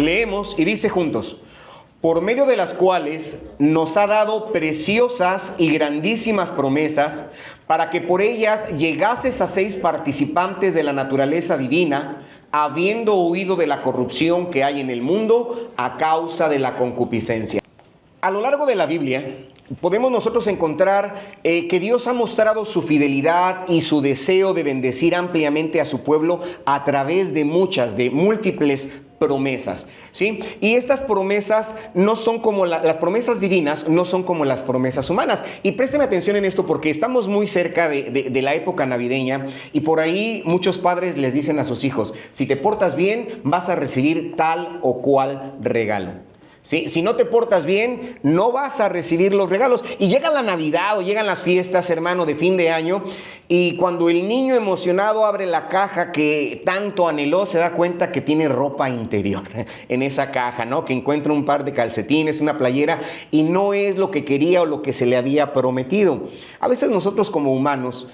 Leemos y dice juntos: por medio de las cuales nos ha dado preciosas y grandísimas promesas, para que por ellas llegases a ser participantes de la naturaleza divina, habiendo huido de la corrupción que hay en el mundo a causa de la concupiscencia. A lo largo de la Biblia podemos nosotros encontrar que Dios ha mostrado su fidelidad y su deseo de bendecir ampliamente a su pueblo a través de múltiples promesas, ¿sí? Y estas promesas no son como las promesas divinas, no son como las promesas humanas. Y présteme atención en esto, porque estamos muy cerca de la época navideña, y por ahí muchos padres les dicen a sus hijos: si te portas bien, vas a recibir tal o cual regalo. ¿Sí? Si no te portas bien, no vas a recibir los regalos. Y llega la Navidad o llegan las fiestas, hermano, de fin de año, y cuando el niño emocionado abre la caja que tanto anheló, se da cuenta que tiene ropa interior en esa caja, ¿no? Que encuentra un par de calcetines, una playera, y no es lo que quería o lo que se le había prometido. A veces nosotros como humanos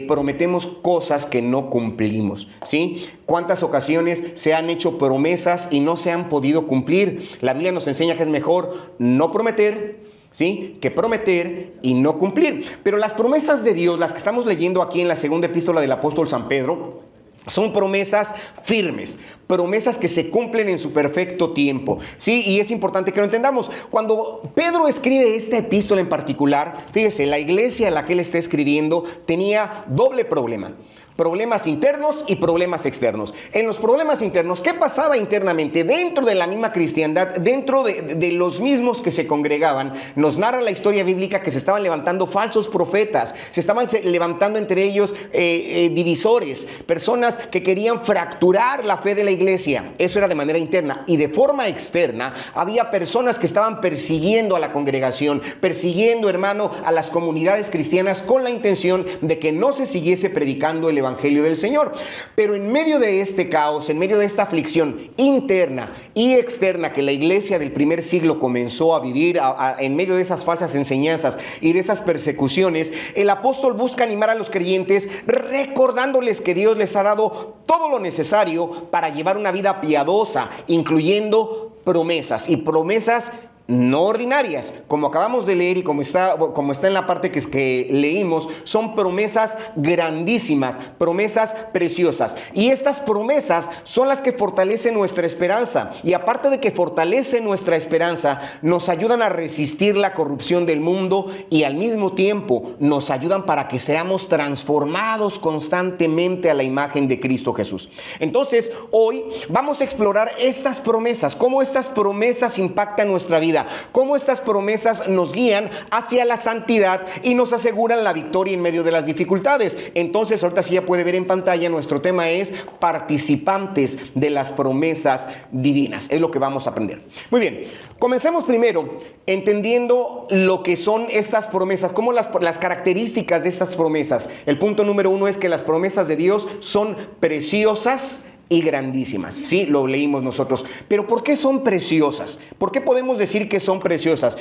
prometemos cosas que no cumplimos, ¿sí? ¿Cuántas ocasiones se han hecho promesas y no se han podido cumplir? La Biblia nos enseña que es mejor no prometer, ¿sí?, que prometer y no cumplir. Pero las promesas de Dios, las que estamos leyendo aquí en la segunda epístola del apóstol San Pedro, son promesas firmes, promesas que se cumplen en su perfecto tiempo, ¿sí? Y es importante que lo entendamos. Cuando Pedro escribe esta epístola en particular, fíjese, la iglesia a la que él está escribiendo tenía doble problema: problemas internos y problemas externos. En los problemas internos, ¿qué pasaba internamente? Dentro de la misma cristiandad, dentro de los mismos que se congregaban, nos narra la historia bíblica que se estaban levantando falsos profetas, se estaban levantando entre ellos divisores, personas que querían fracturar la fe de la iglesia. Eso era de manera interna. Y de forma externa, había personas que estaban persiguiendo a la congregación, persiguiendo, hermano, a las comunidades cristianas con la intención de que no se siguiese predicando el evangelio del Señor. Pero en medio de este caos, en medio de esta aflicción interna y externa que la iglesia del primer siglo comenzó a vivir, en medio de esas falsas enseñanzas y de esas persecuciones, el apóstol busca animar a los creyentes recordándoles que Dios les ha dado todo lo necesario para llevar una vida piadosa, incluyendo promesas, y promesas no ordinarias, como acabamos de leer y como está en la parte que leímos. Son promesas grandísimas, promesas preciosas, y estas promesas son las que fortalecen nuestra esperanza, y aparte de que fortalecen nuestra esperanza, nos ayudan a resistir la corrupción del mundo, y al mismo tiempo nos ayudan para que seamos transformados constantemente a la imagen de Cristo Jesús. Entonces, hoy vamos a explorar estas promesas, cómo estas promesas impactan nuestra vida, cómo estas promesas nos guían hacia la santidad y nos aseguran la victoria en medio de las dificultades. Entonces, ahorita sí ya puede ver en pantalla, nuestro tema es participantes de las promesas divinas. Es lo que vamos a aprender. Muy bien, comencemos primero entendiendo lo que son estas promesas, cómo las características de estas promesas. El punto número 1 es que las promesas de Dios son preciosas y grandísimas. Sí, lo leímos nosotros. Pero ¿por qué son preciosas? ¿Por qué podemos decir que son preciosas?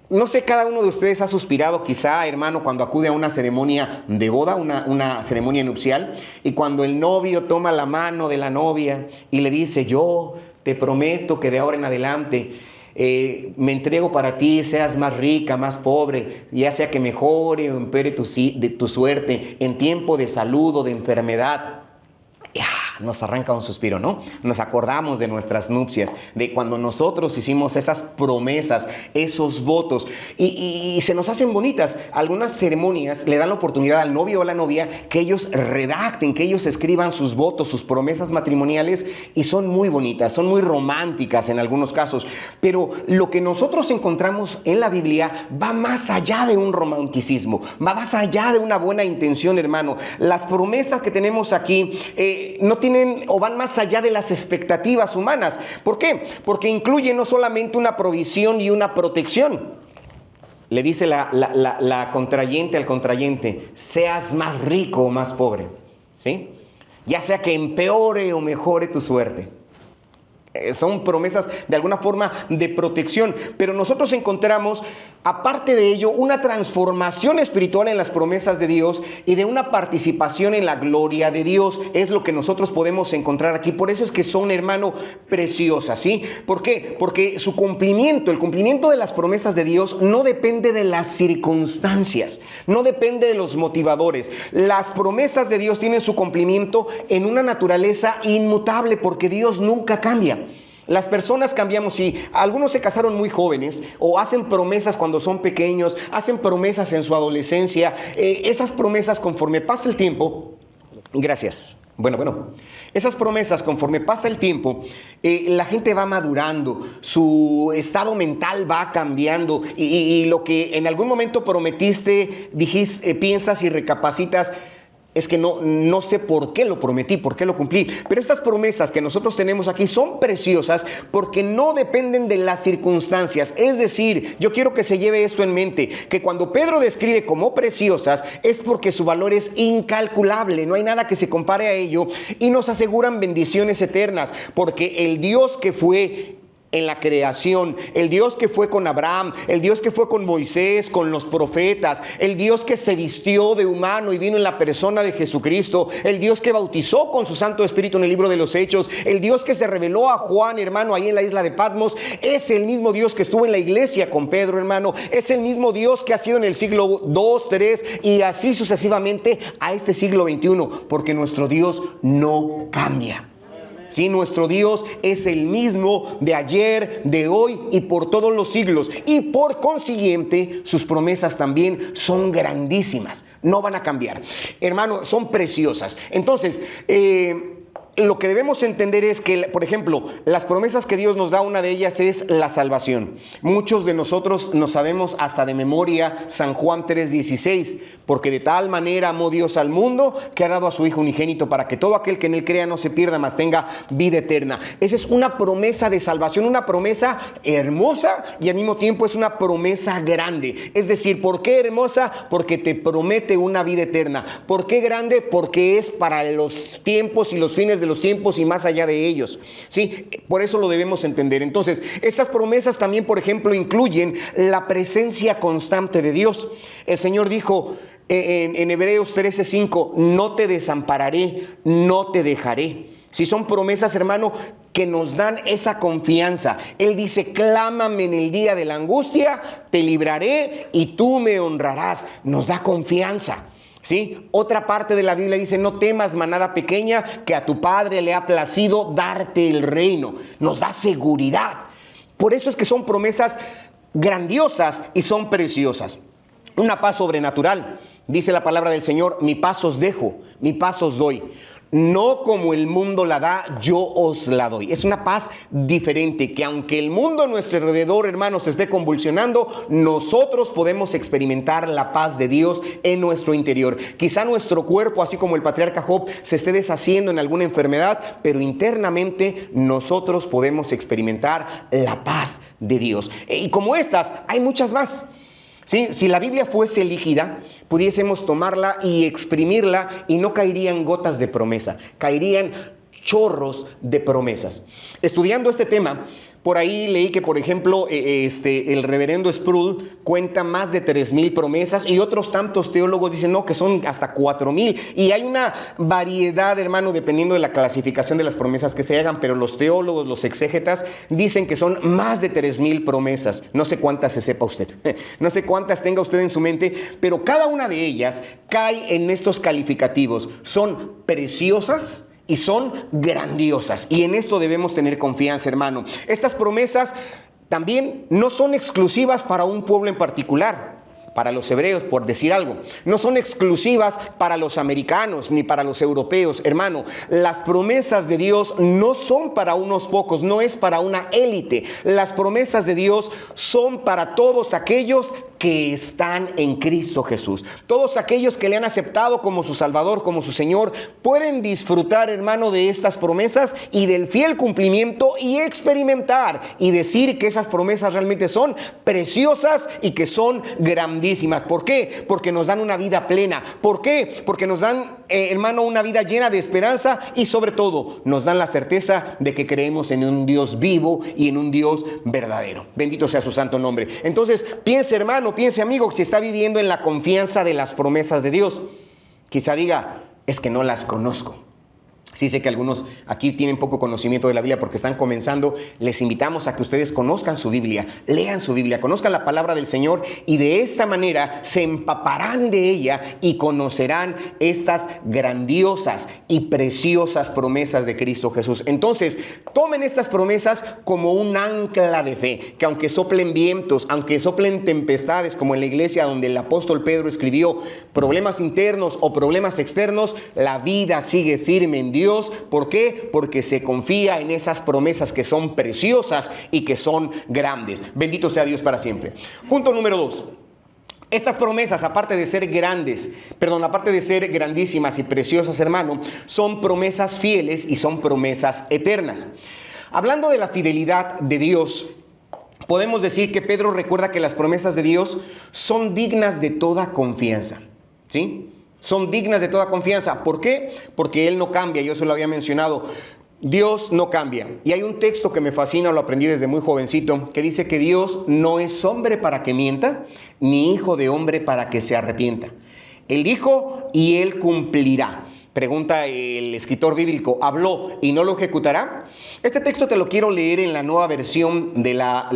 No sé, cada uno de ustedes ha suspirado quizá, hermano, cuando acude a una ceremonia de boda, una ceremonia nupcial, y cuando el novio toma la mano de la novia y le dice: yo te prometo que de ahora en adelante me entrego para ti, seas más rica, más pobre, ya sea que mejore o empeore tu suerte en tiempo de salud o de enfermedad. Nos arranca un suspiro, ¿no? Nos acordamos de nuestras nupcias, de cuando nosotros hicimos esas promesas, esos votos, y se nos hacen bonitas. Algunas ceremonias le dan la oportunidad al novio o a la novia que ellos redacten, que ellos escriban sus votos, sus promesas matrimoniales, y son muy bonitas, son muy románticas en algunos casos. Pero lo que nosotros encontramos en la Biblia va más allá de un romanticismo, va más allá de una buena intención, hermano. Las promesas que tenemos aquí no tienen o van más allá de las expectativas humanas. ¿Por qué? Porque incluye no solamente una provisión y una protección. Le dice la contrayente al contrayente: seas más rico o más pobre, ¿sí? Ya sea que empeore o mejore tu suerte. Son promesas de alguna forma de protección, pero nosotros encontramos Aparte de ello, una transformación espiritual en las promesas de Dios y de una participación en la gloria de Dios es lo que nosotros podemos encontrar aquí. Por eso es que son, hermano, preciosas, ¿sí? ¿Por qué? Porque su cumplimiento, el cumplimiento de las promesas de Dios no depende de las circunstancias, no depende de los motivadores. Las promesas de Dios tienen su cumplimiento en una naturaleza inmutable porque Dios nunca cambia. Las personas cambiamos, sí. Algunos se casaron muy jóvenes o hacen promesas cuando son pequeños, hacen promesas en su adolescencia. Esas promesas conforme pasa el tiempo, gracias. Bueno, esas promesas conforme pasa el tiempo, la gente va madurando, su estado mental va cambiando y lo que en algún momento prometiste, dijiste, piensas y recapacitas. Es que no sé por qué lo prometí, por qué lo cumplí. Pero estas promesas que nosotros tenemos aquí son preciosas porque no dependen de las circunstancias. Es decir, yo quiero que se lleve esto en mente, que cuando Pedro describe como preciosas es porque su valor es incalculable. No hay nada que se compare a ello y nos aseguran bendiciones eternas porque el Dios que fue en la creación, el Dios que fue con Abraham, el Dios que fue con Moisés, con los profetas, el Dios que se vistió de humano y vino en la persona de Jesucristo, el Dios que bautizó con su Santo Espíritu en el libro de los Hechos, el Dios que se reveló a Juan, hermano, ahí en la isla de Patmos, es el mismo Dios que estuvo en la iglesia con Pedro, hermano, es el mismo Dios que ha sido en el siglo 2, 3 y así sucesivamente a este siglo 21, porque nuestro Dios no cambia. Sí, nuestro Dios es el mismo de ayer, de hoy y por todos los siglos. Y por consiguiente, sus promesas también son grandísimas. No van a cambiar. Hermano, son preciosas. Entonces, lo que debemos entender es que, por ejemplo, las promesas que Dios nos da, una de ellas es la salvación. Muchos de nosotros nos sabemos hasta de memoria San Juan 3:16, porque de tal manera amó Dios al mundo que ha dado a su Hijo unigénito para que todo aquel que en él crea no se pierda, mas tenga vida eterna. Esa es una promesa de salvación, una promesa hermosa y al mismo tiempo es una promesa grande. Es decir, ¿por qué hermosa? Porque te promete una vida eterna. ¿Por qué grande? Porque es para los tiempos y los fines de los tiempos y más allá de ellos. ¿Sí? Por eso lo debemos entender. Entonces, estas promesas también, por ejemplo, incluyen la presencia constante de Dios. El Señor dijo en Hebreos 13:5, no te desampararé, no te dejaré. Si son promesas, hermano, que nos dan esa confianza. Él dice, clámame en el día de la angustia, te libraré y tú me honrarás. Nos da confianza. ¿Sí? Otra parte de la Biblia dice, no temas, manada pequeña, que a tu Padre le ha placido darte el reino. Nos da seguridad. Por eso es que son promesas grandiosas y son preciosas. Una paz sobrenatural. Dice la palabra del Señor, mi paz os dejo, mi paz os doy. No como el mundo la da, yo os la doy. Es una paz diferente, que aunque el mundo a nuestro alrededor, hermanos, esté convulsionando, nosotros podemos experimentar la paz de Dios en nuestro interior. Quizá nuestro cuerpo, así como el patriarca Job, se esté deshaciendo en alguna enfermedad, pero internamente nosotros podemos experimentar la paz de Dios. Y como estas, hay muchas más. ¿Sí? Si la Biblia fuese líquida, pudiésemos tomarla y exprimirla y no caerían gotas de promesa, caerían chorros de promesas. Estudiando este tema, por ahí leí que, por ejemplo, el reverendo Sproul cuenta más de 3,000 promesas y otros tantos teólogos dicen no, que son hasta 4,000. Y hay una variedad, hermano, dependiendo de la clasificación de las promesas que se hagan, pero los teólogos, los exégetas, dicen que son más de 3,000 promesas. No sé cuántas se sepa usted, no sé cuántas tenga usted en su mente, pero cada una de ellas cae en estos calificativos. Son preciosas y son grandiosas. Y en esto debemos tener confianza, hermano. Estas promesas también no son exclusivas para un pueblo en particular. Para los hebreos, por decir algo. No son exclusivas para los americanos ni para los europeos. Hermano, las promesas de Dios no son para unos pocos, no es para una élite. Las promesas de Dios son para todos aquellos que están en Cristo Jesús. Todos aquellos que le han aceptado como su Salvador, como su Señor, pueden disfrutar, hermano, de estas promesas y del fiel cumplimiento y experimentar y decir que esas promesas realmente son preciosas y que son grandiosas grandísimas. ¿Por qué? Porque nos dan una vida plena. ¿Por qué? Porque nos dan, hermano, una vida llena de esperanza y sobre todo nos dan la certeza de que creemos en un Dios vivo y en un Dios verdadero. Bendito sea su santo nombre. Entonces, piense, hermano, piense, amigo, si está viviendo en la confianza de las promesas de Dios. Quizá diga, es que no las conozco. Sí, sé que algunos aquí tienen poco conocimiento de la Biblia porque están comenzando. Les invitamos a que ustedes conozcan su Biblia, lean su Biblia, conozcan la palabra del Señor y de esta manera se empaparán de ella y conocerán estas grandiosas y preciosas promesas de Cristo Jesús. Entonces, tomen estas promesas como un ancla de fe, que aunque soplen vientos, aunque soplen tempestades, como en la iglesia donde el apóstol Pedro escribió, problemas internos o problemas externos, la vida sigue firme en Dios. ¿Por qué? Porque se confía en esas promesas que son preciosas y que son grandes. Bendito sea Dios para siempre. Punto número 2. Estas promesas, aparte de ser grandísimas y preciosas, hermano, son promesas fieles y son promesas eternas. Hablando de la fidelidad de Dios, podemos decir que Pedro recuerda que las promesas de Dios son dignas de toda confianza. ¿Sí? Son dignas de toda confianza. ¿Por qué? Porque Él no cambia, yo se lo había mencionado. Dios no cambia. Y hay un texto que me fascina, lo aprendí desde muy jovencito, que dice que Dios no es hombre para que mienta, ni hijo de hombre para que se arrepienta. Él dijo y Él cumplirá. Pregunta el escritor bíblico, ¿habló y no lo ejecutará? Este texto te lo quiero leer en la nueva versión de la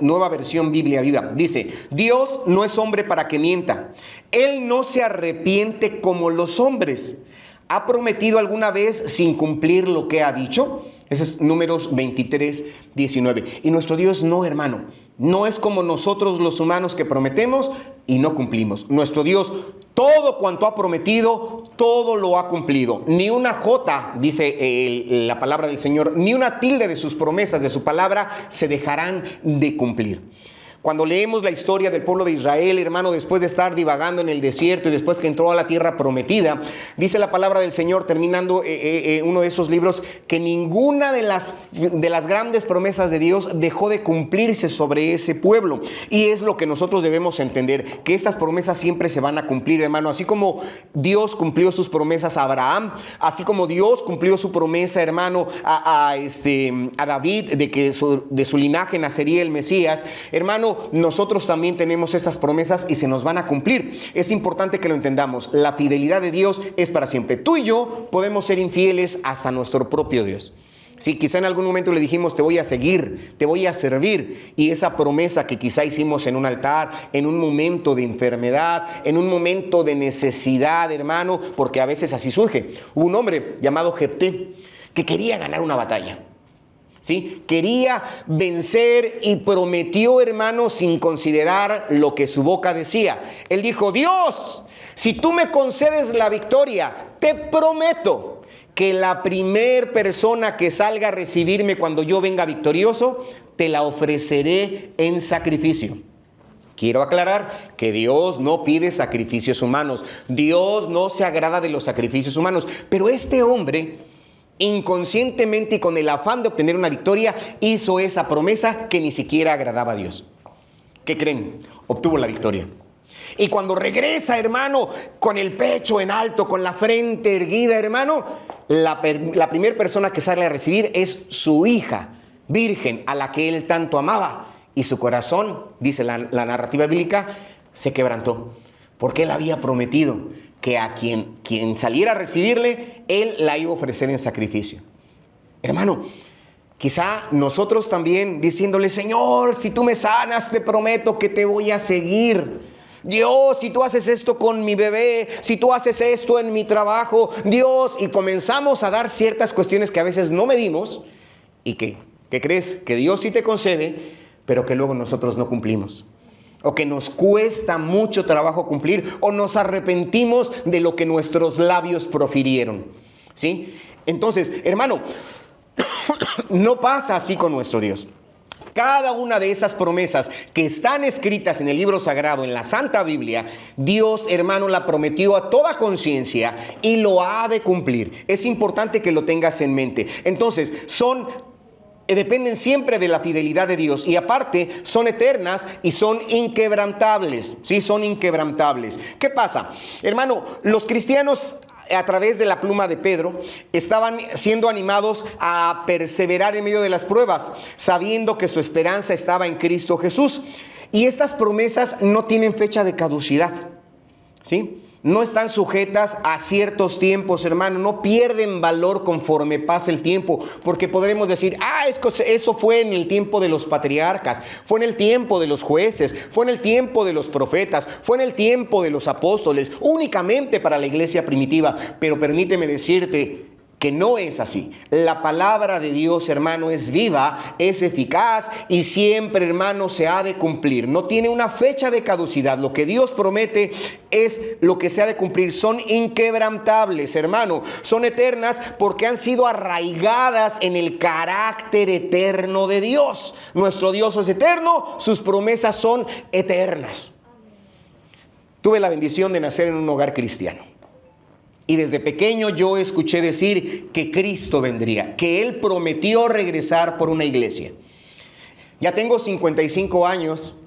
nueva versión Biblia Viva. Dice, Dios no es hombre para que mienta. Él no se arrepiente como los hombres. ¿Ha prometido alguna vez sin cumplir lo que ha dicho? Ese es Números 23, 19. Y nuestro Dios no, hermano. No es como nosotros los humanos que prometemos y no cumplimos. Nuestro Dios, todo cuanto ha prometido, todo lo ha cumplido. Ni una jota, dice la palabra del Señor, ni una tilde de sus promesas, de su palabra, se dejarán de cumplir. Cuando leemos la historia del pueblo de Israel, hermano, después de estar divagando en el desierto y después que entró a la tierra prometida, dice la palabra del Señor, terminando uno de esos libros, que ninguna de las grandes promesas de Dios dejó de cumplirse sobre ese pueblo. Y es lo que nosotros debemos entender, que estas promesas siempre se van a cumplir, hermano. Así como Dios cumplió sus promesas a Abraham, así como Dios cumplió su promesa, hermano, a David, de que de su linaje nacería el Mesías, hermano, nosotros también tenemos estas promesas y se nos van a cumplir. Es importante que lo entendamos. La fidelidad de Dios es para siempre. Tú y yo podemos ser infieles hasta nuestro propio Dios. Sí, quizá en algún momento le dijimos, te voy a seguir, te voy a servir. Y esa promesa que quizá hicimos en un altar, en un momento de enfermedad, en un momento de necesidad, hermano, porque a veces así surge. Hubo un hombre llamado Jefté que quería ganar una batalla. ¿Sí? Quería vencer y prometió, hermano, sin considerar lo que su boca decía. Él dijo, Dios, si tú me concedes la victoria, te prometo que la primer persona que salga a recibirme cuando yo venga victorioso, te la ofreceré en sacrificio. Quiero aclarar que Dios no pide sacrificios humanos. Dios no se agrada de los sacrificios humanos. Pero este hombre, inconscientemente y con el afán de obtener una victoria, hizo esa promesa que ni siquiera agradaba a Dios. ¿Qué creen? Obtuvo la victoria. Y cuando regresa, hermano, con el pecho en alto, con la frente erguida, hermano, la primera persona que sale a recibir es su hija virgen, a la que él tanto amaba. Y su corazón, dice la narrativa bíblica, se quebrantó, porque él había prometido que a quien saliera a recibirle, él la iba a ofrecer en sacrificio. Hermano, quizá nosotros también diciéndole, Señor, si tú me sanas, te prometo que te voy a seguir. Dios, si tú haces esto con mi bebé, si tú haces esto en mi trabajo, Dios, y comenzamos a dar ciertas cuestiones que a veces no medimos y que crees que Dios sí te concede, pero que luego nosotros no cumplimos. O que nos cuesta mucho trabajo cumplir, o nos arrepentimos de lo que nuestros labios profirieron. ¿Sí? Entonces, hermano, no pasa así con nuestro Dios. Cada una de esas promesas que están escritas en el libro sagrado, en la Santa Biblia, Dios, hermano, la prometió a toda conciencia y lo ha de cumplir. Es importante que lo tengas en mente. Entonces, son dependen siempre de la fidelidad de Dios, y aparte son eternas y son inquebrantables, ¿sí? Son inquebrantables. ¿Qué pasa? Hermano, los cristianos, a través de la pluma de Pedro, estaban siendo animados a perseverar en medio de las pruebas, sabiendo que su esperanza estaba en Cristo Jesús. Y estas promesas no tienen fecha de caducidad, ¿sí? No están sujetas a ciertos tiempos, hermano. No pierden valor conforme pasa el tiempo, porque podremos decir, eso fue en el tiempo de los patriarcas, fue en el tiempo de los jueces, fue en el tiempo de los profetas, fue en el tiempo de los apóstoles, únicamente para la iglesia primitiva. Pero permíteme decirte que no es así. La palabra de Dios, hermano, es viva, es eficaz y siempre, hermano, se ha de cumplir. No tiene una fecha de caducidad. Lo que Dios promete es lo que se ha de cumplir. Son inquebrantables, hermano. Son eternas porque han sido arraigadas en el carácter eterno de Dios. Nuestro Dios es eterno, sus promesas son eternas. Tuve la bendición de nacer en un hogar cristiano. Y desde pequeño yo escuché decir que Cristo vendría, que Él prometió regresar por una iglesia. Ya tengo 55 años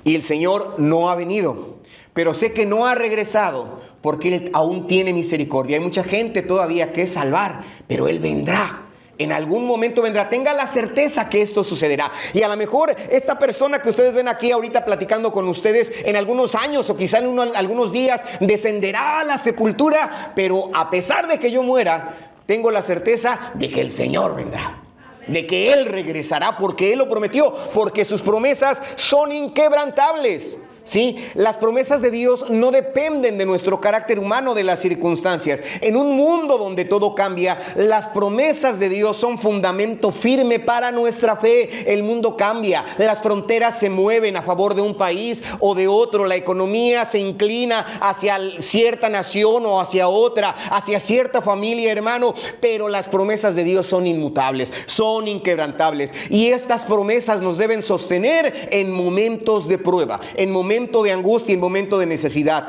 y el Señor no ha venido, pero sé que no ha regresado porque Él aún tiene misericordia. Hay mucha gente todavía que salvar, pero Él vendrá. En algún momento vendrá. Tenga la certeza que esto sucederá. Y a lo mejor esta persona que ustedes ven aquí ahorita platicando con ustedes, en algunos años o quizá en algunos días descenderá a la sepultura. Pero a pesar de que yo muera, tengo la certeza de que el Señor vendrá, de que Él regresará, porque Él lo prometió, porque sus promesas son inquebrantables. ¿Sí? Las promesas de Dios no dependen de nuestro carácter humano, de las circunstancias. En un mundo donde todo cambia, las promesas de Dios son fundamento firme para nuestra fe. El mundo cambia, las fronteras se mueven a favor de un país o de otro, la economía se inclina hacia cierta nación o hacia otra, hacia cierta familia, hermano, pero las promesas de Dios son inmutables, son inquebrantables, y estas promesas nos deben sostener en momentos de prueba, en momentos de angustia, en momento de necesidad.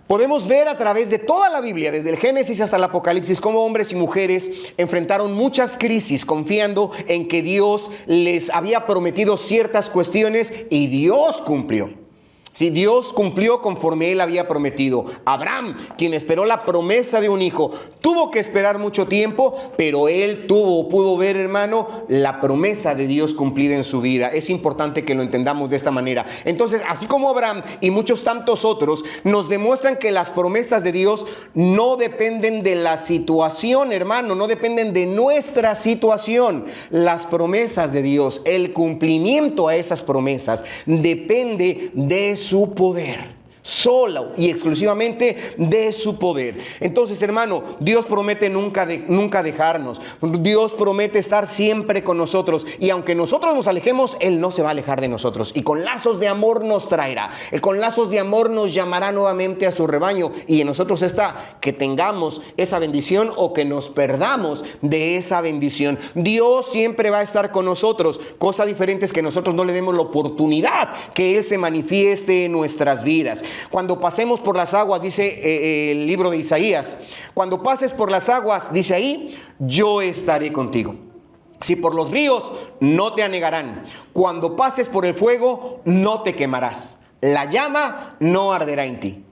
Podemos ver a través de toda la Biblia, desde el Génesis hasta el Apocalipsis, cómo hombres y mujeres enfrentaron muchas crisis confiando en que Dios les había prometido ciertas cuestiones y Dios cumplió. Si Dios cumplió conforme Él había prometido. Abraham, quien esperó la promesa de un hijo, tuvo que esperar mucho tiempo, pero él pudo ver, hermano, la promesa de Dios cumplida en su vida. Es importante que lo entendamos de esta manera. Entonces, así como Abraham y muchos tantos otros, nos demuestran que las promesas de Dios no dependen de la situación, hermano, no dependen de nuestra situación. Las promesas de Dios, el cumplimiento a esas promesas, depende de su poder, solo y exclusivamente de su poder. Entonces, hermano, Dios promete nunca dejarnos. Dios promete estar siempre con nosotros, y aunque nosotros nos alejemos, Él no se va a alejar de nosotros, y con lazos de amor nos traerá. Con lazos de amor nos llamará nuevamente a su rebaño, y en nosotros está que tengamos esa bendición o que nos perdamos de esa bendición. Dios siempre va a estar con nosotros. Cosa diferente es que nosotros no le demos la oportunidad que Él se manifieste en nuestras vidas. Cuando pasemos por las aguas, dice el libro de Isaías, cuando pases por las aguas, dice ahí, yo estaré contigo. Si por los ríos, no te anegarán. Cuando pases por el fuego, no te quemarás. La llama no arderá en ti.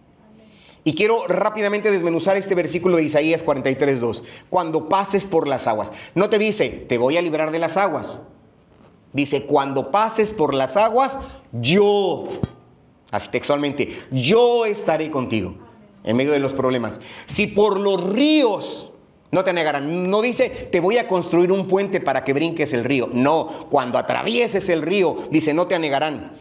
Y quiero rápidamente desmenuzar este versículo de Isaías 43:2. Cuando pases por las aguas. No te dice, te voy a librar de las aguas. Dice, cuando pases por las aguas, yo... Así textualmente, yo estaré contigo en medio de los problemas. Si por los ríos, no te negarán. No dice, te voy a construir un puente para que brinques el río. No, cuando atravieses el río, dice, no te anegarán.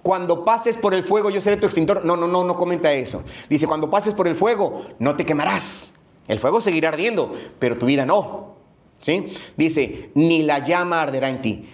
Cuando pases por el fuego, yo seré tu extintor. No comenta eso. Dice, cuando pases por el fuego, no te quemarás. El fuego seguirá ardiendo, pero tu vida no. ¿Sí? Dice, ni la llama arderá en ti.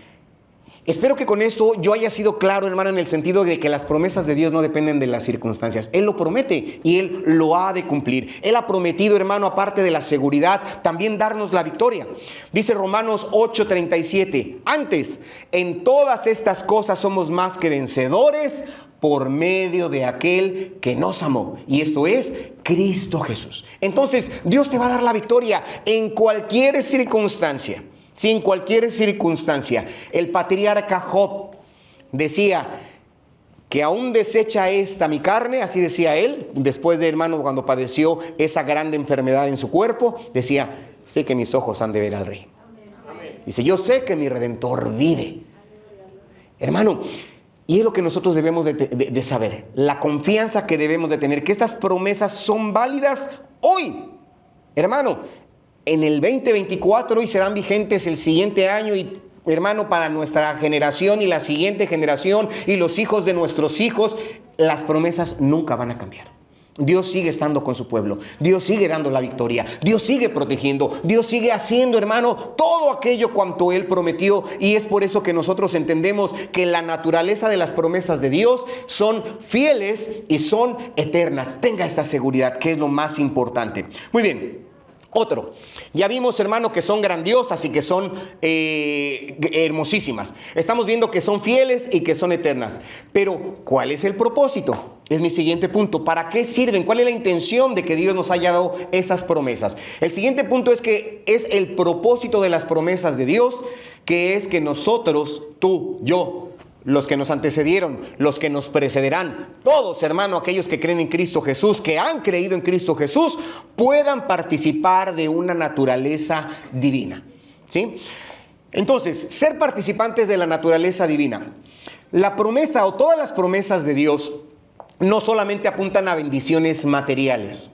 Espero que con esto yo haya sido claro, hermano, en el sentido de que las promesas de Dios no dependen de las circunstancias. Él lo promete y Él lo ha de cumplir. Él ha prometido, hermano, aparte de la seguridad, también darnos la victoria. Dice Romanos 8:37, antes, en todas estas cosas somos más que vencedores por medio de aquel que nos amó. Y esto es Cristo Jesús. Entonces, Dios te va a dar la victoria en cualquier circunstancia. Sí, en cualquier circunstancia. El patriarca Job decía que aún desecha esta mi carne, así decía él, después de, hermano, cuando padeció esa grande enfermedad en su cuerpo, decía, sé que mis ojos han de ver al Rey. Dice, yo sé que mi Redentor vive. Hermano, y es lo que nosotros debemos de saber, la confianza que debemos de tener, que estas promesas son válidas hoy, hermano, en el 2024 y serán vigentes el siguiente año y, hermano, para nuestra generación y la siguiente generación y los hijos de nuestros hijos, las promesas nunca van a cambiar. Dios sigue estando con su pueblo, Dios sigue dando la victoria, Dios sigue protegiendo, Dios sigue haciendo, hermano, todo aquello cuanto Él prometió, y es por eso que nosotros entendemos que la naturaleza de las promesas de Dios son fieles y son eternas. Tenga esta seguridad, que es lo más importante. Muy bien. Otro, ya vimos, hermano, que son grandiosas y que son hermosísimas. Estamos viendo que son fieles y que son eternas. Pero, ¿cuál es el propósito? Es mi siguiente punto. ¿Para qué sirven? ¿Cuál es la intención de que Dios nos haya dado esas promesas? El siguiente punto es que es el propósito de las promesas de Dios, que es que nosotros, tú, yo, los que nos antecedieron, los que nos precederán, todos, hermano, aquellos que creen en Cristo Jesús, que han creído en Cristo Jesús, puedan participar de una naturaleza divina. ¿Sí? Entonces, ser participantes de la naturaleza divina. La promesa o todas las promesas de Dios no solamente apuntan a bendiciones materiales.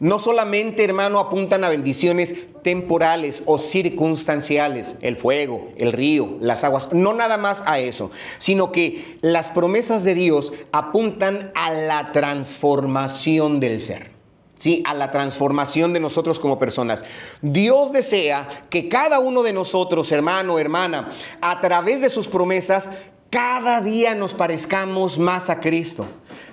No solamente, hermano, apuntan a bendiciones temporales o circunstanciales, el fuego, el río, las aguas, no nada más a eso, sino que las promesas de Dios apuntan a la transformación del ser. Sí, a la transformación de nosotros como personas. Dios desea que cada uno de nosotros, hermano, hermana, a través de sus promesas, cada día nos parezcamos más a Cristo.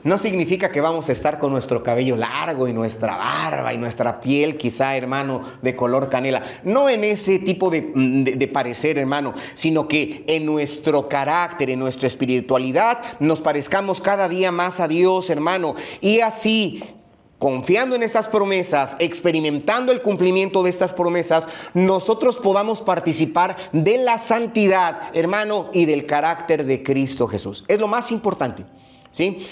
No significa que vamos a estar con nuestro cabello largo y nuestra barba y nuestra piel quizá, hermano, de color canela. No en ese tipo de parecer, hermano, sino que en nuestro carácter, en nuestra espiritualidad, nos parezcamos cada día más a Dios, hermano. Y así, confiando en estas promesas, experimentando el cumplimiento de estas promesas, nosotros podamos participar de la santidad, hermano, y del carácter de Cristo Jesús. Es lo más importante, ¿sí?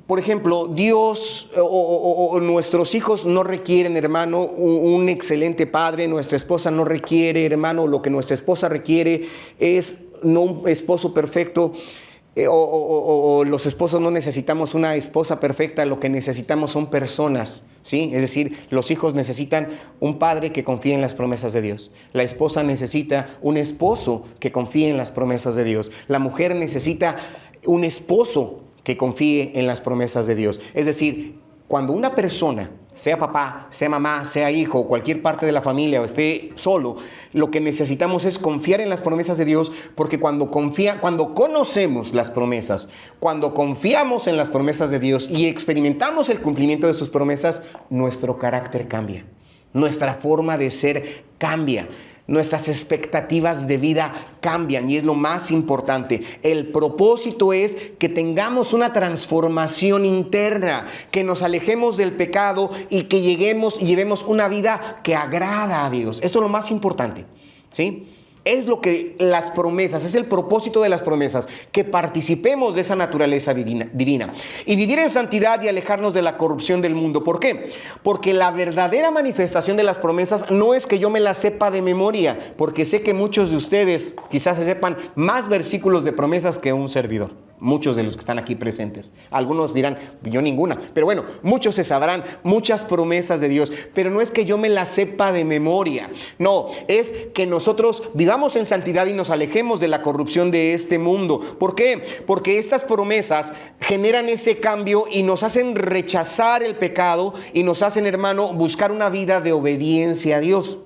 Por ejemplo, Dios o nuestros hijos no requieren, hermano, un excelente padre. Nuestra esposa no requiere, hermano, lo que nuestra esposa requiere es no un esposo perfecto. Los esposos no necesitamos una esposa perfecta, lo que necesitamos son personas, ¿sí? Es decir, los hijos necesitan un padre que confíe en las promesas de Dios. La esposa necesita un esposo que confíe en las promesas de Dios. La mujer necesita un esposo que confíe en las promesas de Dios. Es decir, cuando una persona, sea papá, sea mamá, sea hijo, cualquier parte de la familia o esté solo, lo que necesitamos es confiar en las promesas de Dios, porque cuando conocemos las promesas, cuando confiamos en las promesas de Dios y experimentamos el cumplimiento de sus promesas, nuestro carácter cambia, nuestra forma de ser cambia. Nuestras expectativas de vida cambian y es lo más importante. El propósito es que tengamos una transformación interna, que nos alejemos del pecado y que llevemos una vida que agrada a Dios. Esto es lo más importante, ¿sí? Es lo que las promesas, es el propósito de las promesas, que participemos de esa naturaleza divina. Y vivir en santidad y alejarnos de la corrupción del mundo. ¿Por qué? Porque la verdadera manifestación de las promesas no es que yo me las sepa de memoria, porque sé que muchos de ustedes quizás se sepan más versículos de promesas que un servidor. Muchos de los que están aquí presentes. Algunos dirán, yo ninguna. Pero bueno, muchos se sabrán muchas promesas de Dios. Pero no es que yo me las sepa de memoria. No, es que nosotros vivamos en santidad y nos alejemos de la corrupción de este mundo. ¿Por qué? Porque estas promesas generan ese cambio y nos hacen rechazar el pecado y nos hacen, hermano, buscar una vida de obediencia a Dios.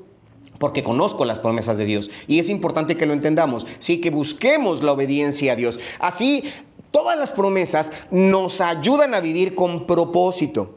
Porque conozco las promesas de Dios y es importante que lo entendamos, sí, que busquemos la obediencia a Dios. Así, todas las promesas nos ayudan a vivir con propósito.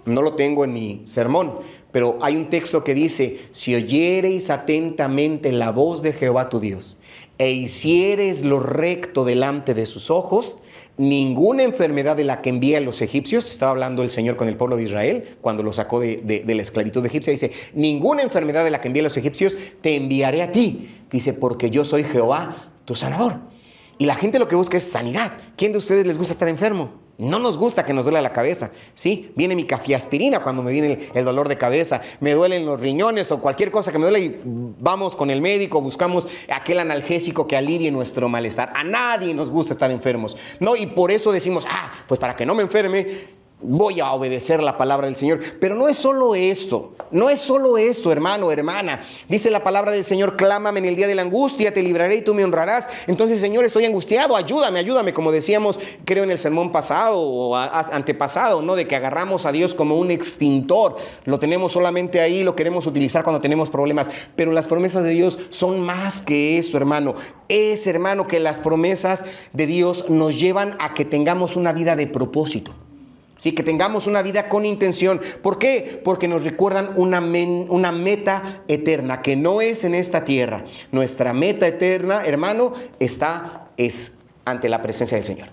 No lo tengo en mi sermón, pero hay un texto que dice, si oyereis atentamente la voz de Jehová tu Dios e hicieres lo recto delante de sus ojos, ninguna enfermedad de la que envía a los egipcios, estaba hablando el Señor con el pueblo de Israel cuando lo sacó de la esclavitud egipcia, dice, ninguna enfermedad de la que envía a los egipcios te enviaré a ti, dice, porque yo soy Jehová, tu sanador. Y la gente lo que busca es sanidad. ¿Quién de ustedes les gusta estar enfermo? No nos gusta que nos duela la cabeza, ¿sí? Viene mi cafiaspirina cuando me viene el dolor de cabeza, me duelen los riñones o cualquier cosa que me duele y vamos con el médico, buscamos aquel analgésico que alivie nuestro malestar. A nadie nos gusta estar enfermos, ¿no? Y por eso decimos, pues para que no me enferme, voy a obedecer la palabra del Señor. Pero no es solo esto, hermano, hermana. Dice la palabra del Señor, clámame en el día de la angustia, te libraré y tú me honrarás. Entonces, Señor, estoy angustiado, ayúdame, como decíamos, creo en el sermón pasado o antepasado, ¿no? De que agarramos a Dios como un extintor, lo tenemos solamente ahí, lo queremos utilizar cuando tenemos problemas, pero las promesas de Dios son más que eso, hermano. Es, hermano, que las promesas de Dios nos llevan a que tengamos una vida de propósito. Sí, que tengamos una vida con intención. ¿Por qué? Porque nos recuerdan una meta eterna que no es en esta tierra. Nuestra meta eterna, hermano, es ante la presencia del Señor.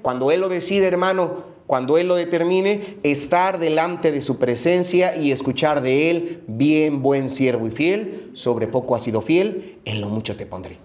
Cuando Él lo decide, hermano, cuando Él lo determine, estar delante de su presencia y escuchar de Él, bien, buen siervo y fiel, sobre poco has sido fiel, en lo mucho te pondré.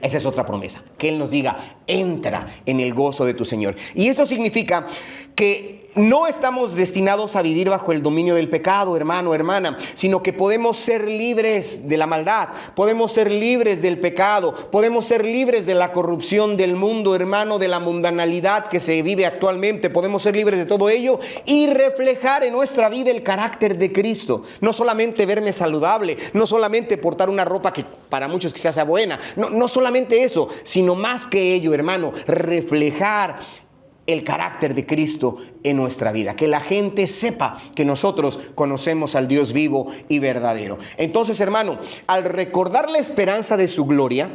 Esa es otra promesa, que Él nos diga, entra en el gozo de tu Señor. Y esto significa que no estamos destinados a vivir bajo el dominio del pecado, hermano, hermana, sino que podemos ser libres de la maldad, podemos ser libres del pecado, podemos ser libres de la corrupción del mundo, hermano, de la mundanalidad que se vive actualmente, podemos ser libres de todo ello y reflejar en nuestra vida el carácter de Cristo. No solamente verme saludable, no solamente portar una ropa que para muchos quizás sea buena, no solamente eso, sino más que ello, hermano, reflejar el carácter de Cristo en nuestra vida, que la gente sepa que nosotros conocemos al Dios vivo y verdadero. Entonces, hermano, al recordar la esperanza de su gloria,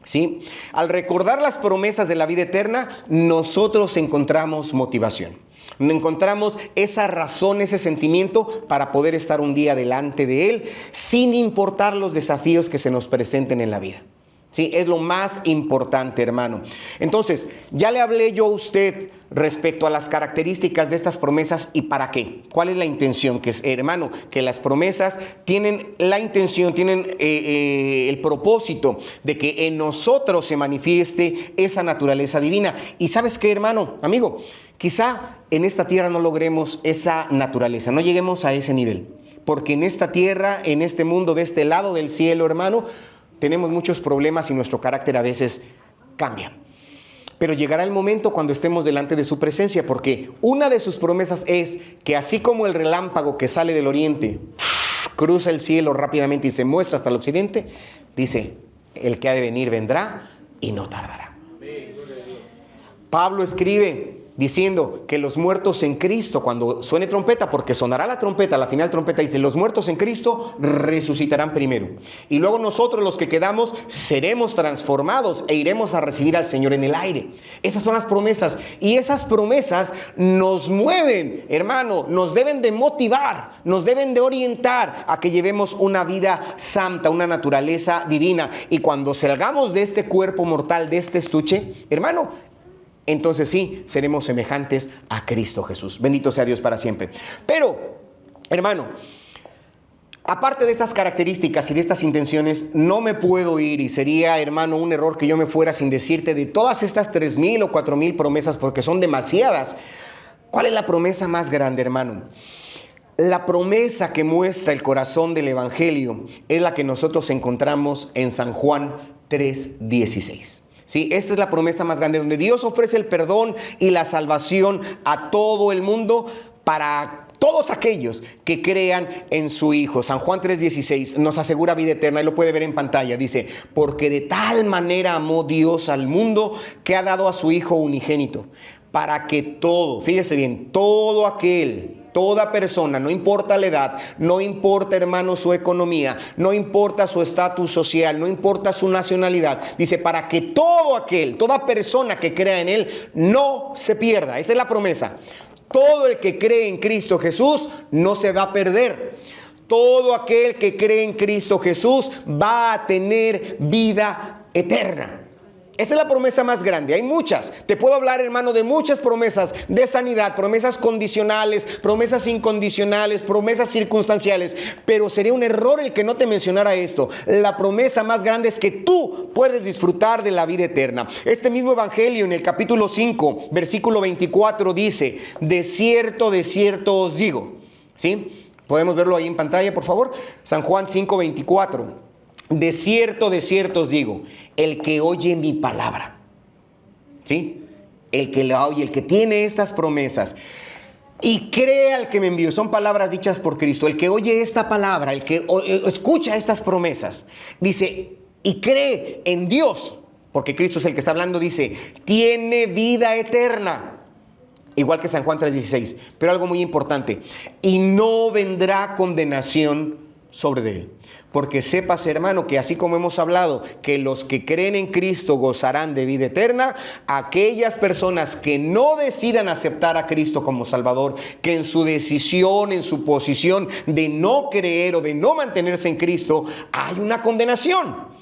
¿sí? Al recordar las promesas de la vida eterna, nosotros encontramos motivación. Encontramos esa razón, ese sentimiento para poder estar un día delante de Él, sin importar los desafíos que se nos presenten en la vida. Sí, es lo más importante, hermano. Entonces, ya le hablé yo a usted respecto a las características de estas promesas y para qué. ¿Cuál es la intención? Que es, hermano, que las promesas tienen la intención, tienen el propósito de que en nosotros se manifieste esa naturaleza divina. Y ¿sabes qué, hermano, amigo? Quizá en esta tierra no logremos esa naturaleza, no lleguemos a ese nivel. Porque en esta tierra, en este mundo, de este lado del cielo, hermano, tenemos muchos problemas y nuestro carácter a veces cambia. Pero llegará el momento cuando estemos delante de su presencia, porque una de sus promesas es que así como el relámpago que sale del oriente, cruza el cielo rápidamente y se muestra hasta el occidente, dice, el que ha de venir vendrá y no tardará. Pablo escribe diciendo que los muertos en Cristo, cuando suene trompeta, porque sonará la trompeta, la final trompeta dice, los muertos en Cristo resucitarán primero. Y luego nosotros los que quedamos seremos transformados e iremos a recibir al Señor en el aire. Esas son las promesas. Y esas promesas nos mueven, hermano, nos deben de motivar, nos deben de orientar a que llevemos una vida santa, una naturaleza divina. Y cuando salgamos de este cuerpo mortal, de este estuche, hermano, entonces sí, seremos semejantes a Cristo Jesús. Bendito sea Dios para siempre. Pero, hermano, aparte de estas características y de estas intenciones, no me puedo ir, y sería, hermano, un error que yo me fuera sin decirte de todas estas 3,000 o 4,000 promesas, porque son demasiadas. ¿Cuál es la promesa más grande, hermano? La promesa que muestra el corazón del Evangelio es la que nosotros encontramos en San Juan 3:16. Sí, esta es la promesa más grande, donde Dios ofrece el perdón y la salvación a todo el mundo para todos aquellos que crean en su Hijo. San Juan 3:16 nos asegura vida eterna y lo puede ver en pantalla. Dice, porque de tal manera amó Dios al mundo que ha dado a su Hijo unigénito, para que todo, fíjese bien, todo aquel, toda persona, no importa la edad, no importa, hermano, su economía, no importa su estatus social, no importa su nacionalidad. Dice, para que todo aquel, toda persona que crea en Él, no se pierda. Esa es la promesa. Todo el que cree en Cristo Jesús no se va a perder. todo aquel que cree en Cristo Jesús va a tener vida eterna. Esa es la promesa más grande. Hay muchas. Te puedo hablar, hermano, de muchas promesas de sanidad, promesas condicionales, promesas incondicionales, promesas circunstanciales. Pero sería un error el que no te mencionara esto. La promesa más grande es que tú puedes disfrutar de la vida eterna. Este mismo evangelio en el capítulo 5, versículo 24 dice: de cierto os digo. ¿Sí? Podemos verlo ahí en pantalla, por favor. San Juan 5, 24. De cierto os digo, el que oye mi palabra, ¿sí? El que la oye, el que tiene estas promesas y cree al que me envió, son palabras dichas por Cristo. El que oye esta palabra, el que escucha estas promesas, dice, y cree en Dios, porque Cristo es el que está hablando, dice, tiene vida eterna. Igual que San Juan 3:16, pero algo muy importante, y no vendrá condenación sobre él. Porque sepas, hermano, que así como hemos hablado, que los que creen en Cristo gozarán de vida eterna, aquellas personas que no decidan aceptar a Cristo como Salvador, que en su decisión, en su posición de no creer o de no mantenerse en Cristo, hay una condenación.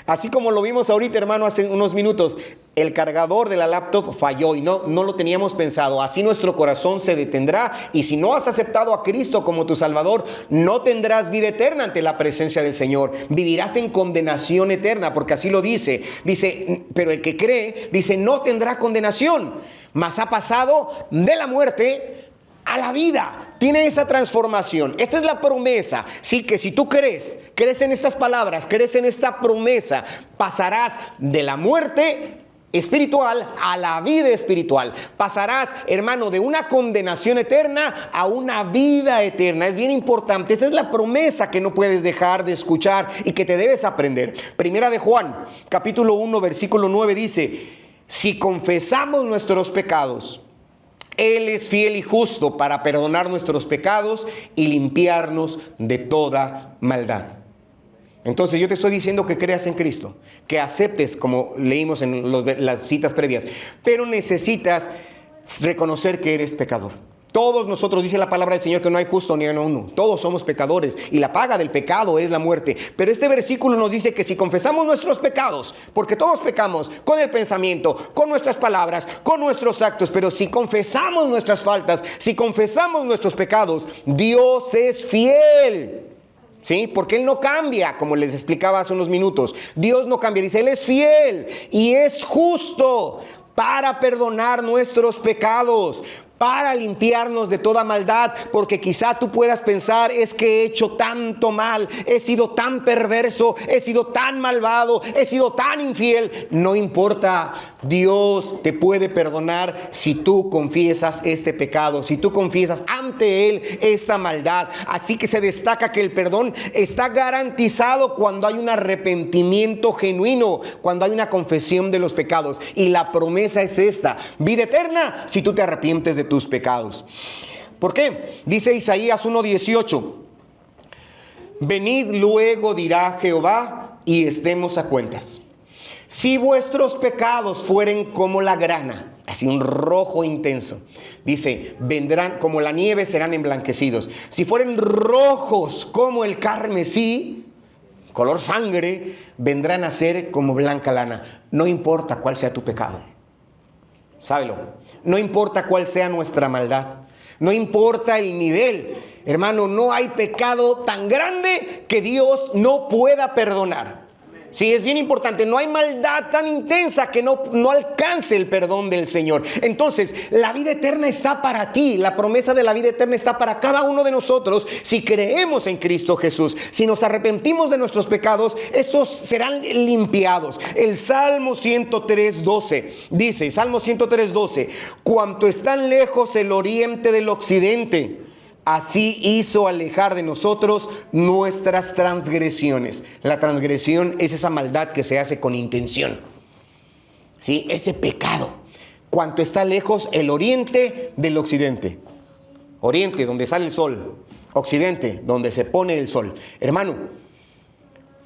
Así como lo vimos ahorita, hermano, hace unos minutos, el cargador de la laptop falló y no lo teníamos pensado. Así nuestro corazón se detendrá, y si no has aceptado a Cristo como tu Salvador, no tendrás vida eterna ante la presencia del Señor. Vivirás en condenación eterna, porque así lo dice. Dice, pero el que cree, dice, no tendrá condenación, mas ha pasado de la muerte a la vida. Tiene esa transformación. Esta es la promesa. Sí, que si tú crees en estas palabras, crees en esta promesa, pasarás de la muerte espiritual a la vida espiritual. Pasarás, hermano, de una condenación eterna a una vida eterna. Es bien importante. Esta es la promesa que no puedes dejar de escuchar y que te debes aprender. Primera de Juan, capítulo 1, versículo 9 dice: si confesamos nuestros pecados, Él es fiel y justo para perdonar nuestros pecados y limpiarnos de toda maldad. Entonces yo te estoy diciendo que creas en Cristo, que aceptes, como leímos en las citas previas, pero necesitas reconocer que eres pecador. Todos nosotros, dice la palabra del Señor, que no hay justo ni uno. Todos somos pecadores y la paga del pecado es la muerte. Pero este versículo nos dice que si confesamos nuestros pecados, porque todos pecamos con el pensamiento, con nuestras palabras, con nuestros actos, pero si confesamos nuestras faltas, si confesamos nuestros pecados, Dios es fiel. ¿Sí? Porque Él no cambia, como les explicaba hace unos minutos. Dios no cambia, dice, Él es fiel y es justo para perdonar nuestros pecados, para limpiarnos de toda maldad. Porque quizá tú puedas pensar, es que he hecho tanto mal, he sido tan perverso, he sido tan malvado, he sido tan infiel. No importa, Dios te puede perdonar si tú confiesas este pecado, si tú confiesas ante Él esta maldad. Así que se destaca que el perdón está garantizado cuando hay un arrepentimiento genuino, cuando hay una confesión de los pecados. Y la promesa es esta: vida eterna si tú te arrepientes de tus pecados. ¿Por qué? Dice Isaías 1:18: venid luego, dirá Jehová, y estemos a cuentas. Si vuestros pecados fueren como la grana, así un rojo intenso, dice, vendrán como la nieve, serán emblanquecidos. Si fueren rojos como el carmesí, color sangre, vendrán a ser como blanca lana. No importa cuál sea tu pecado, sábelo. No importa cuál sea nuestra maldad, no importa el nivel, hermano, no hay pecado tan grande que Dios no pueda perdonar. Sí, es bien importante, no hay maldad tan intensa que no alcance el perdón del Señor. Entonces, la vida eterna está para ti, la promesa de la vida eterna está para cada uno de nosotros si creemos en Cristo Jesús. Si nos arrepentimos de nuestros pecados, estos serán limpiados. El Salmo 103:12 dice, Salmo 103:12, cuanto están lejos el oriente del occidente, así hizo alejar de nosotros nuestras transgresiones. La transgresión es esa maldad que se hace con intención, ¿sí? Ese pecado. Cuanto está lejos el oriente del occidente. Oriente, donde sale el sol. Occidente, donde se pone el sol. Hermano,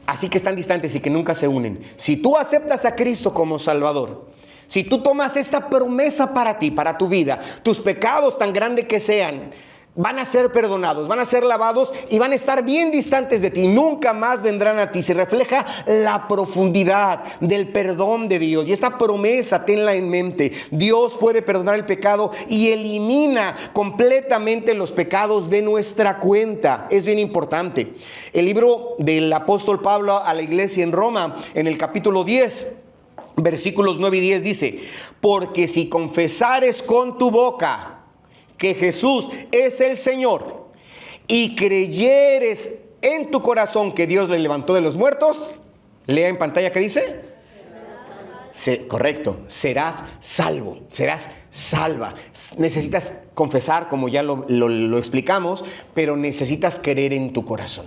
así que están distantes y que nunca se unen. Si tú aceptas a Cristo como Salvador, si tú tomas esta promesa para ti, para tu vida, tus pecados tan grandes que sean, van a ser perdonados, van a ser lavados y van a estar bien distantes de ti. Nunca más vendrán a ti. Se refleja la profundidad del perdón de Dios. Y esta promesa, tenla en mente. Dios puede perdonar el pecado y elimina completamente los pecados de nuestra cuenta. Es bien importante. El libro del apóstol Pablo a la iglesia en Roma, en el capítulo 10, versículos 9 y 10 dice: porque si confesares con tu boca que Jesús es el Señor y creyeres en tu corazón que Dios le levantó de los muertos, lea en pantalla ¿qué dice? Correcto, serás salvo, serás salva. Necesitas confesar, como ya lo explicamos, pero necesitas creer en tu corazón.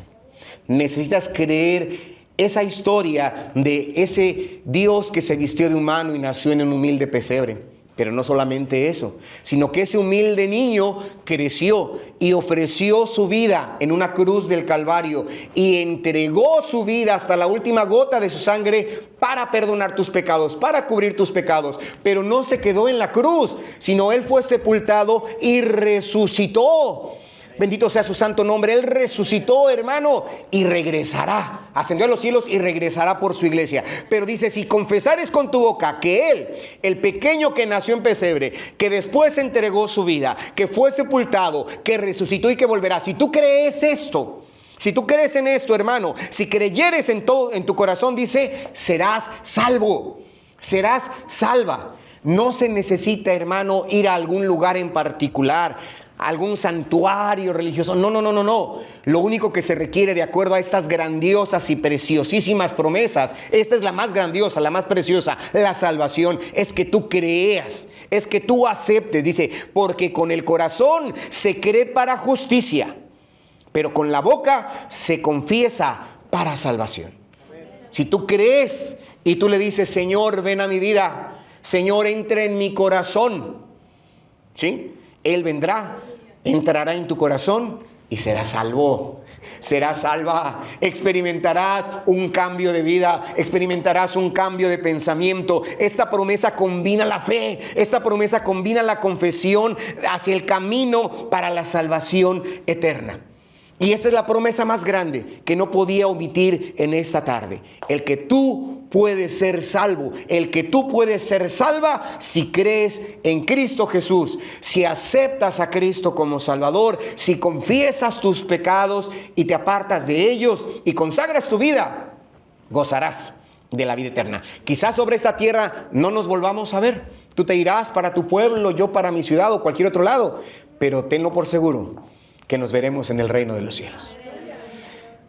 Necesitas creer esa historia de ese Dios que se vistió de humano y nació en un humilde pesebre. Pero no solamente eso, sino que ese humilde niño creció y ofreció su vida en una cruz del Calvario y entregó su vida hasta la última gota de su sangre para perdonar tus pecados, para cubrir tus pecados. Pero no se quedó en la cruz, sino Él fue sepultado y resucitó. Bendito sea su santo nombre. Él resucitó, hermano, y regresará. Ascendió a los cielos y regresará por su iglesia. Pero dice, si confesares con tu boca que Él, el pequeño que nació en pesebre, que después entregó su vida, que fue sepultado, que resucitó y que volverá. Si tú crees esto, si tú crees en esto, hermano, si creyeres en todo, en tu corazón, dice, serás salvo, serás salva. No se necesita, hermano, ir a algún lugar en particular, algún santuario religioso. No. Lo único que se requiere, de acuerdo a estas grandiosas y preciosísimas promesas, esta es la más grandiosa, la más preciosa, la salvación, es que tú creas, es que tú aceptes. Dice, porque con el corazón se cree para justicia, pero con la boca se confiesa para salvación. Si tú crees y tú le dices, Señor, ven a mi vida, Señor, entra en mi corazón, ¿sí? Él vendrá, entrará en tu corazón y serás salvo, serás salva. Experimentarás un cambio de vida, experimentarás un cambio de pensamiento. Esta promesa combina la fe, esta promesa combina la confesión hacia el camino para la salvación eterna. Y esta es la promesa más grande que no podía omitir en esta tarde. El que tú puedes ser salvo, el que tú puedes ser salva si crees en Cristo Jesús, si aceptas a Cristo como Salvador, si confiesas tus pecados y te apartas de ellos y consagras tu vida, gozarás de la vida eterna. Quizás sobre esta tierra no nos volvamos a ver. Tú te irás para tu pueblo, yo para mi ciudad o cualquier otro lado, pero tenlo por seguro que nos veremos en el reino de los cielos.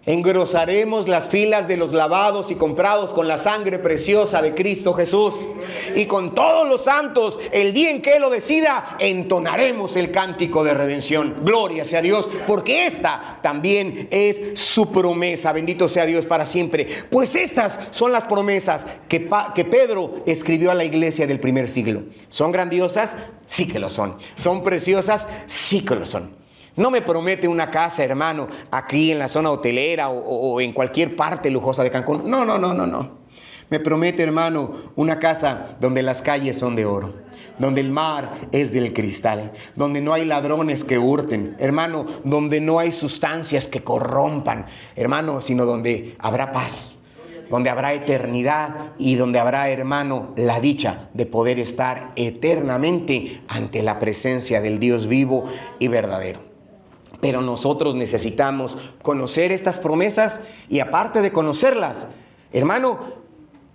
Engrosaremos las filas de los lavados y comprados con la sangre preciosa de Cristo Jesús. Y con todos los santos, el día en que Él lo decida, entonaremos el cántico de redención. Gloria sea Dios, porque esta también es su promesa. Bendito sea Dios para siempre. Pues estas son las promesas que Pedro escribió a la iglesia del primer siglo. ¿Son grandiosas? Sí que lo son. ¿Son preciosas? Sí que lo son. No me promete una casa, hermano, aquí en la zona hotelera o en cualquier parte lujosa de Cancún. No. Me promete, hermano, una casa donde las calles son de oro, donde el mar es del cristal, donde no hay ladrones que hurten, hermano, donde no hay sustancias que corrompan, hermano, sino donde habrá paz, donde habrá eternidad y donde habrá, hermano, la dicha de poder estar eternamente ante la presencia del Dios vivo y verdadero. Pero nosotros necesitamos conocer estas promesas y, aparte de conocerlas, hermano,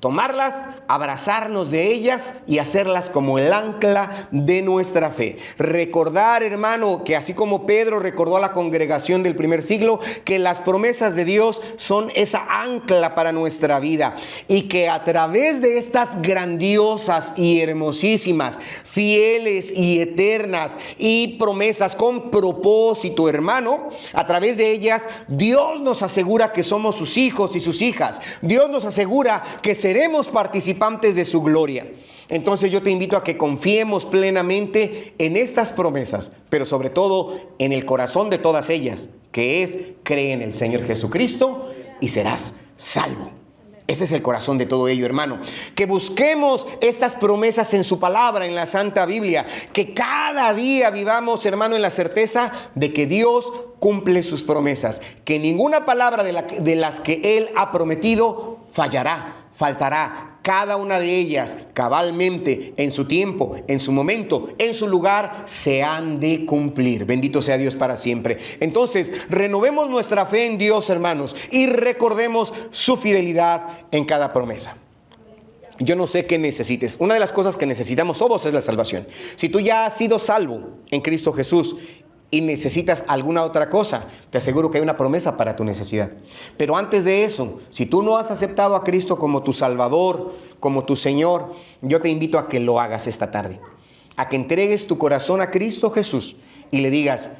tomarlas, abrazarnos de ellas y hacerlas como el ancla de nuestra fe. Recordar, hermano, que así como Pedro recordó a la congregación del primer siglo, que las promesas de Dios son esa ancla para nuestra vida y que a través de estas grandiosas y hermosísimas, fieles y eternas y promesas con propósito, hermano, a través de ellas Dios nos asegura que somos sus hijos y sus hijas. Dios nos asegura que seremos participantes de su gloria. Entonces yo te invito a que confiemos plenamente en estas promesas, pero sobre todo en el corazón de todas ellas, que es: cree en el Señor Jesucristo y serás salvo. Ese es el corazón de todo ello, hermano. Que busquemos estas promesas en su palabra, en la Santa Biblia. Que cada día vivamos, hermano, en la certeza de que Dios cumple sus promesas. Que ninguna palabra de las que Él ha prometido faltará. Cada una de ellas, cabalmente, en su tiempo, en su momento, en su lugar, se han de cumplir. Bendito sea Dios para siempre. Entonces, renovemos nuestra fe en Dios, hermanos, y recordemos su fidelidad en cada promesa. Yo no sé qué necesites. Una de las cosas que necesitamos todos es la salvación. Si tú ya has sido salvo en Cristo Jesús y necesitas alguna otra cosa, te aseguro que hay una promesa para tu necesidad. Pero antes de eso, si tú no has aceptado a Cristo como tu Salvador, como tu Señor, yo te invito a que lo hagas esta tarde. A que entregues tu corazón a Cristo Jesús y le digas,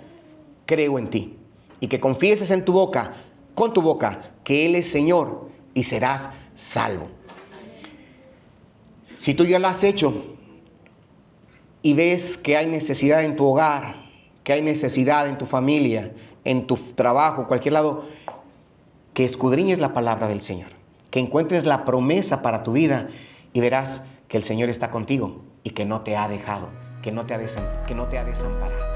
creo en ti. Y que confieses en tu boca, con tu boca, que Él es Señor y serás salvo. Si tú ya lo has hecho y ves que hay necesidad en tu hogar, que hay necesidad en tu familia, en tu trabajo, cualquier lado, que escudriñes la palabra del Señor, que encuentres la promesa para tu vida y verás que el Señor está contigo y que no te ha dejado, que no te ha desamparado.